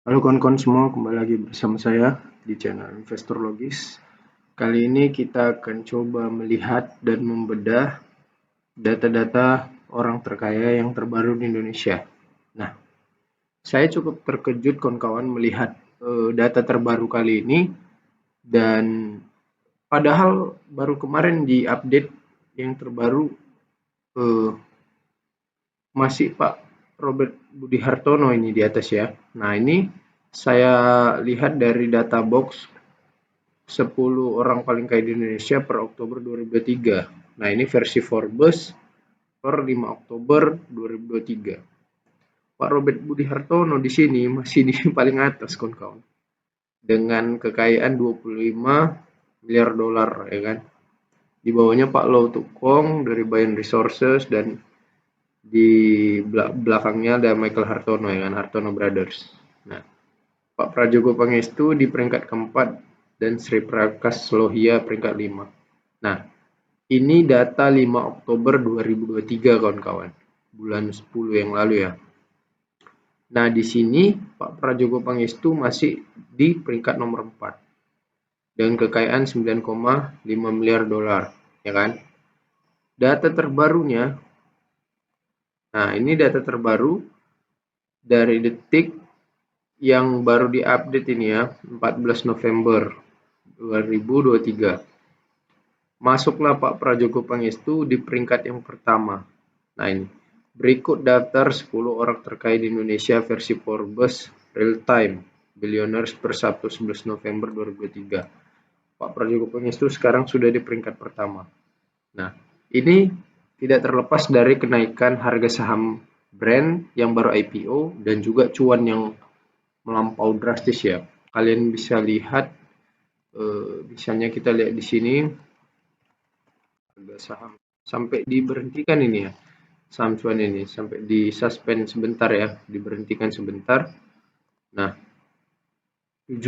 Halo kawan-kawan semua, kembali lagi bersama saya di channel Investor Logis. Kali ini kita akan coba melihat dan membedah data-data orang terkaya yang terbaru di Indonesia. Nah, saya cukup terkejut kawan-kawan melihat data terbaru kali ini, dan padahal baru kemarin di update yang terbaru eh, masih Pak Robert Budi Hartono ini di atas ya. Nah, ini saya lihat dari data box 10 orang paling kaya di Indonesia per Oktober 2023. Nah, ini versi Forbes per 5 Oktober 2023. Pak Robert Budi Hartono di sini masih di paling atas kawan-kawan. Dengan kekayaan 25 miliar dolar ya kan. Di bawahnya Pak Lau Tukong dari Bayan Resources, dan di belakangnya ada Michael Hartono ya kan, Hartono Brothers. Nah, Pak Prajogo Pangestu di peringkat keempat dan Sri Prakas Lohia peringkat 5. Nah, ini data 5 Oktober 2023 kawan-kawan. Bulan 10 yang lalu ya. Nah, di sini Pak Prajogo Pangestu masih di peringkat nomor 4 dengan kekayaan 9,5 miliar dolar, ya kan? Data terbarunya. Nah, ini data terbaru dari Detik yang baru diupdate ini ya, 14 November 2023. Masuklah Pak Prajogo Pangestu di peringkat yang pertama. Nah, ini berikut daftar 10 orang terkaya di Indonesia versi Forbes Real Time Billionaires per Sabtu 11 November 2023. Pak Prajogo Pangestu sekarang sudah di peringkat pertama. Nah, ini tidak terlepas dari kenaikan harga saham brand yang baru IPO dan juga cuan yang melampau drastis ya. Kalian bisa lihat, misalnya kita lihat di sini harga saham sampai diberhentikan ini ya. Saham cuan ini sampai di suspend sebentar ya, diberhentikan sebentar. Nah, 7.000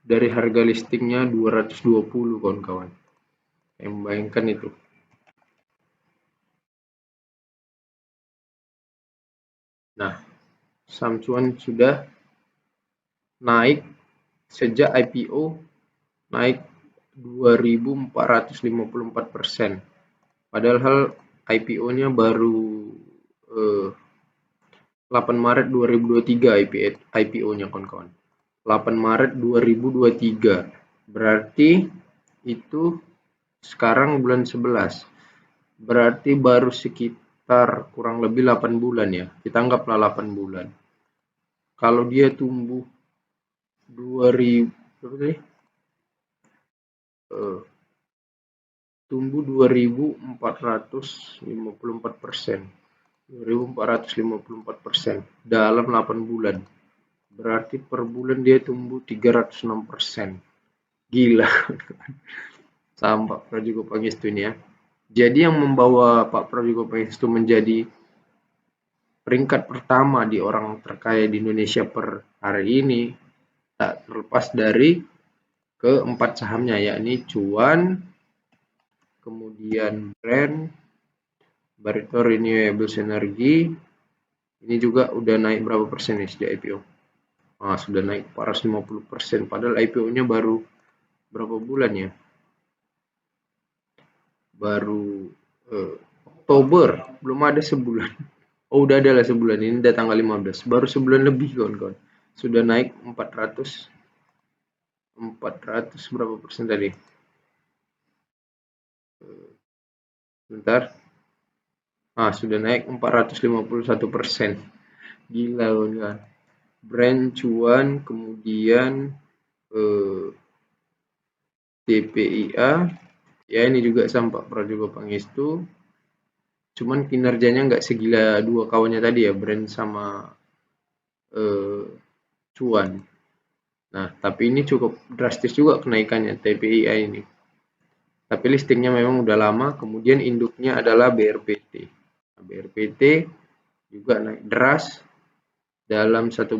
dari harga listingnya 220 kawan-kawan. Yang membayangkan itu. Nah, saham cuan sudah naik sejak IPO, naik 2.454%. Padahal IPO-nya baru 8 Maret 2023 IPO-nya kawan-kawan. 8 Maret 2023. Berarti itu sekarang bulan 11. Berarti baru sekitar kurang lebih 8 bulan ya. Kita anggaplah 8 bulan. Kalau dia tumbuh 2000 berapa tadi? Tumbuh 2.454%. 2.454% dalam 8 bulan. Berarti per bulan dia tumbuh 306%. Gila. Saham Pak Prajogo Pangestu ini ya. Jadi yang membawa Pak Prajogo Pangestu menjadi peringkat pertama di orang terkaya di Indonesia per hari ini tak terlepas dari keempat sahamnya, yakni Cuan, kemudian Brand, Barito Renewables Energy. Ini juga udah naik berapa persen nih sejak IPO? Nah, sudah naik 450%. Padahal IPO-nya baru berapa bulan ya? Baru Oktober, belum ada sebulan. Oh, udah ada lah sebulan. Ini udah tanggal 15. Baru sebulan lebih kawan-kawan. Sudah naik 400 berapa persen tadi? Bentar. Sudah naik 451%. Gila kawan-kawan. Brand Cuan, kemudian TPIA. Ya, ini juga Pak Prajogo Pangestu. Cuman kinerjanya nggak segila dua kawannya tadi ya, Brand sama Cuan. Nah, tapi ini cukup drastis juga kenaikannya TPIA ini. Tapi listingnya memang udah lama, kemudian induknya adalah BRPT. Nah, BRPT juga naik deras dalam 3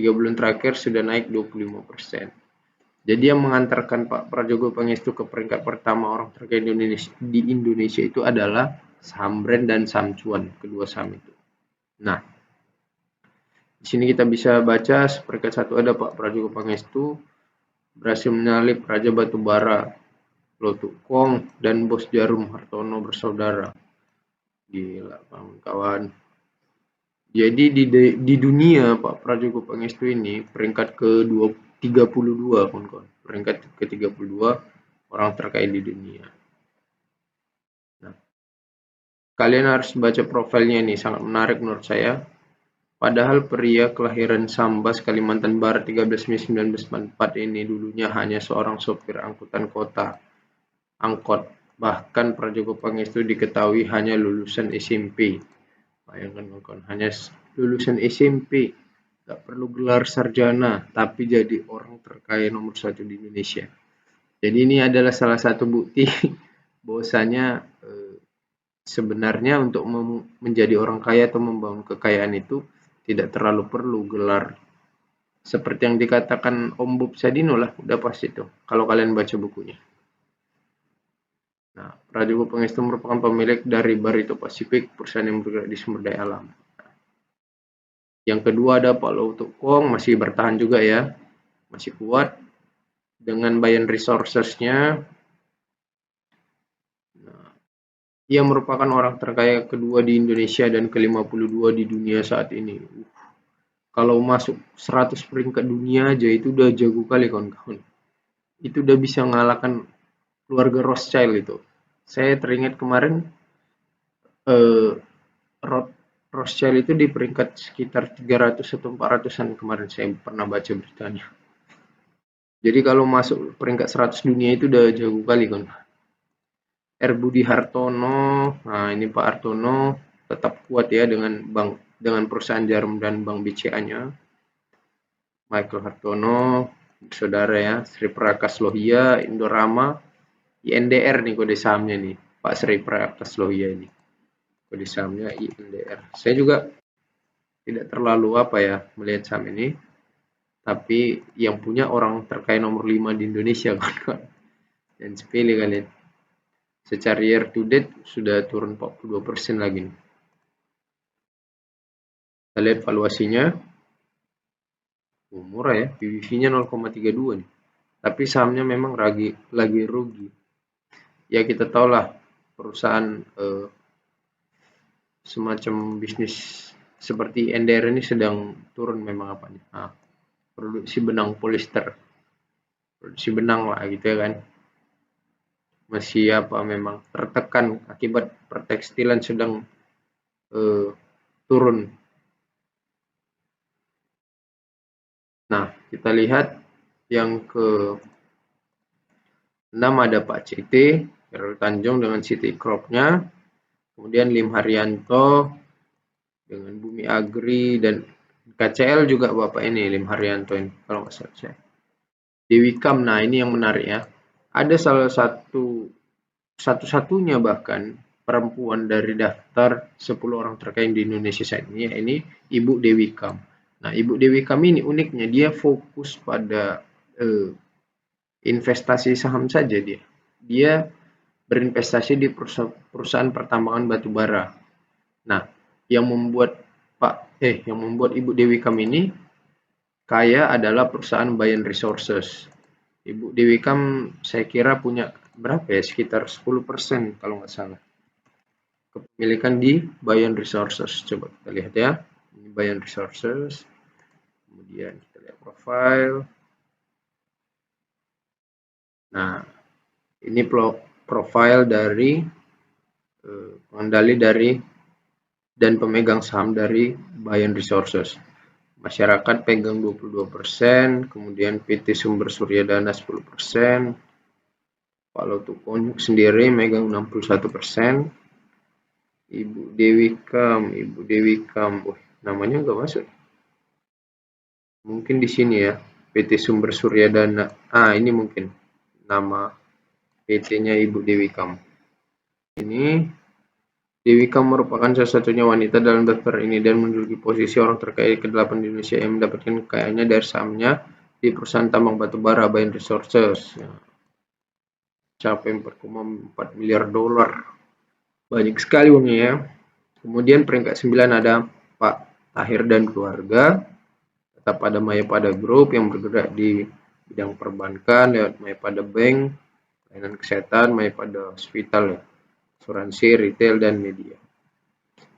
bulan terakhir sudah naik 25%. Jadi yang mengantarkan Pak Prajogo Pangestu ke peringkat pertama orang terkaya di Indonesia itu adalah saham brand dan saham cuan, kedua saham itu. Nah, Di sini kita bisa baca peringkat 1 ada Pak Prajogo Pangestu berhasil menyalip Raja Batubara Lotukong dan Bos Jarum Hartono bersaudara. Gila kawan-kawan. Jadi di dunia Pak Prajogo Pangestu ini peringkat ke-32 kawan-kawan. Peringkat ke-32 orang terkaya di dunia. Nah, kalian harus baca profilnya ini, sangat menarik menurut saya. Padahal pria kelahiran Sambas, Kalimantan Barat 13 Mei 1944 ini dulunya hanya seorang sopir angkutan kota, angkot. Bahkan Prajogo Pangestu diketahui hanya lulusan SMP. Bayangkan kawan, hanya lulusan SMP, gak perlu gelar sarjana, tapi jadi orang terkaya nomor 1 di Indonesia. Jadi ini adalah salah satu bukti bahwasanya sebenarnya untuk menjadi orang kaya atau membangun kekayaan itu tidak terlalu perlu gelar. Seperti yang dikatakan Om Bob Sadino lah, udah pasti tuh kalau kalian baca bukunya. Nah, Prajogo Pangestu merupakan pemilik dari Barito Pacific, perusahaan yang bergerak di sumber daya alam. Yang kedua ada Pak Lotukong, masih bertahan juga ya, masih kuat dengan Bayan Resources-nya. Nah, ia merupakan orang terkaya kedua di Indonesia dan ke-52 di dunia saat ini. Kalau masuk 100 peringkat dunia aja itu udah jago kali kawan-kawan. Itu udah bisa mengalahkan keluarga Rothschild itu. Saya teringat kemarin Rothschild itu di peringkat sekitar 300 atau 400-an kemarin saya pernah baca beritanya. Jadi kalau masuk peringkat 100 dunia itu udah jago kali kan. R. Budi Hartono, nah ini Pak Hartono tetap kuat ya dengan perusahaan Jarum dan Bank BCA-nya. Michael Hartono, saudara ya, Sri Prakas Lohia, Indorama, INDR nih kode sahamnya nih, Pak Sri Prakas Lohia ini. Kode sahamnya INDR. Saya juga tidak terlalu melihat saham ini, tapi yang punya orang terkaya nomor 5 di Indonesia kan. Dan sepele kalian. Secara year to date sudah turun 42% lagi nih. Kita lihat valuasinya. Murah ya, PBV-nya 0,32 nih. Tapi sahamnya memang lagi rugi. Ya kita tahulah perusahaan semacam bisnis seperti NDR ini sedang turun memang apanya. Nah, produksi benang polister. Produksi benang lah gitu ya kan. Masih memang tertekan akibat pertekstilan sedang turun. Nah, kita lihat yang ke-6 ada Pak CT, Heru Tanjung dengan City Crop-nya. Kemudian Lim Haryanto dengan Bumi Agri dan KCL juga Bapak ini, Lim Haryanto ini, kalau nggak salah saya. Dewi Kam, nah ini yang menarik ya. Ada salah satu-satunya bahkan perempuan dari daftar 10 orang terkaya di Indonesia saat ini, ini Ibu Dewi Kam. Nah, Ibu Dewi Kam ini uniknya dia fokus pada investasi saham saja dia. Dia berinvestasi di perusahaan pertambangan batubara. Nah, yang membuat Ibu Dewi Kam ini kaya adalah perusahaan Bayan Resources. Ibu Dewi Kam saya kira punya berapa ya? Sekitar 10% kalau nggak salah. Kepemilikan di Bayan Resources. Coba kita lihat ya. Ini Bayan Resources. Kemudian kita lihat profile. Nah, ini profile dari pengendali dari dan pemegang saham dari Bayan Resources. Masyarakat pegang 22%, kemudian PT Sumber Surya Dana 10%, Pak Lotukong sendiri megang 61%, Ibu Dewi Kam, namanya nggak masuk. Mungkin di sini ya, PT Sumber Surya Dana. Ini mungkin nama PT-nya Ibu Dewi Kam. Ini Dewi Kam merupakan salah satunya wanita dalam daftar ini dan menduduki posisi orang terkaya ke-8 di Indonesia yang mendapatkan kekayaannya dari sahamnya di perusahaan tambang batubara Bayan Resources. Capai 4,4 miliar dolar. Banyak sekali uangnya ya. Kemudian peringkat 9 ada Pak Tahir dan keluarga. tetap ada Mayapada Group yang bergerak di bidang perbankan lewat Mayapada Bank, layanan kesehatan, Mayapada Hospital, asuransi, retail, dan media.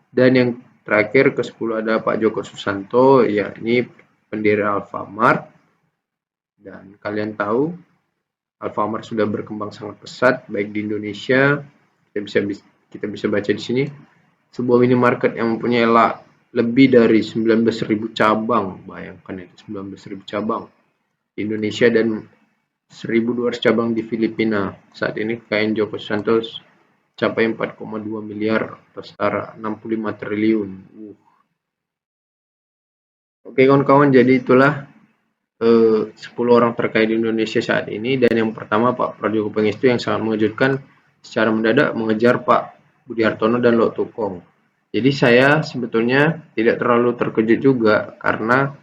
Dan yang terakhir ke-10 ada Pak Joko Susanto, yakni pendiri Alfamart. Dan kalian tahu Alfamart sudah berkembang sangat pesat baik di Indonesia. Kita bisa baca di sini sebuah minimarket yang mempunyai lebih dari 19.000 cabang. Bayangkan itu 19.000 cabang di Indonesia dan 1.200 cabang di Filipina. Saat ini kekayaan Joko Susanto capai 4,2 miliar atau setara 65 triliun. Oke kawan-kawan, jadi itulah 10 orang terkaya di Indonesia saat ini. Dan yang pertama Pak Prajogo Pangestu yang sangat mengejutkan, secara mendadak mengejar Pak Budi Hartono dan Lok Tukong. Jadi saya sebetulnya tidak terlalu terkejut juga karena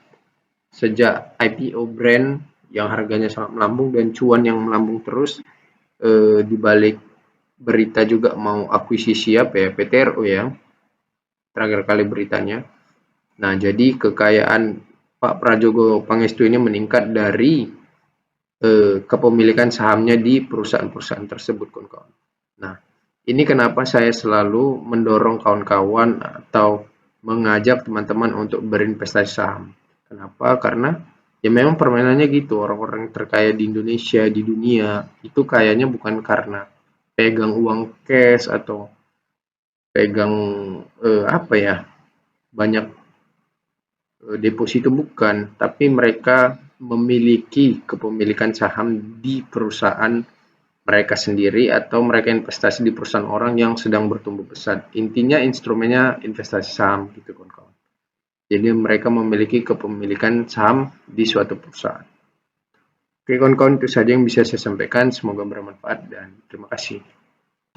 sejak IPO brand yang harganya sangat melambung dan cuan yang melambung terus, dibalik berita juga mau akuisisi PTRO ya, terakhir kali beritanya. Nah, jadi kekayaan Pak Prajogo Pangestu ini meningkat dari kepemilikan sahamnya di perusahaan-perusahaan tersebut, kawan-kawan. Nah, ini kenapa saya selalu mendorong kawan-kawan atau mengajak teman-teman untuk berinvestasi saham. Kenapa? Karena ya memang permainannya gitu. Orang-orang terkaya di Indonesia, di dunia, itu kayaknya bukan karena pegang uang cash atau pegang banyak deposito, bukan, tapi mereka memiliki kepemilikan saham di perusahaan mereka sendiri atau mereka investasi di perusahaan orang yang sedang bertumbuh pesat. Intinya instrumennya investasi saham gitu kawan-kawan. Jadi mereka memiliki kepemilikan saham di suatu perusahaan. Oke kawan-kawan, itu saja yang bisa saya sampaikan. Semoga bermanfaat dan terima kasih.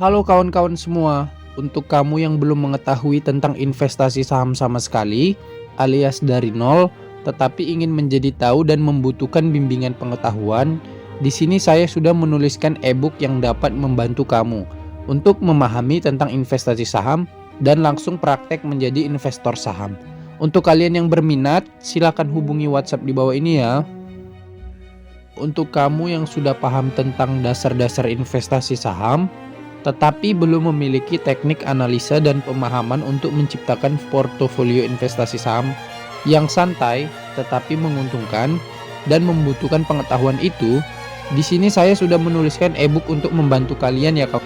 Halo kawan-kawan semua, untuk kamu yang belum mengetahui tentang investasi saham sama sekali, alias dari nol, tetapi ingin menjadi tahu dan membutuhkan bimbingan pengetahuan, di sini saya sudah menuliskan e-book yang dapat membantu kamu untuk memahami tentang investasi saham dan langsung praktek menjadi investor saham. Untuk kalian yang berminat, silakan hubungi WhatsApp di bawah ini ya. Untuk kamu yang sudah paham tentang dasar-dasar investasi saham, tetapi belum memiliki teknik analisa dan pemahaman untuk menciptakan portofolio investasi saham yang santai tetapi menguntungkan dan membutuhkan pengetahuan itu, di sini saya sudah menuliskan e-book untuk membantu kalian ya kawan.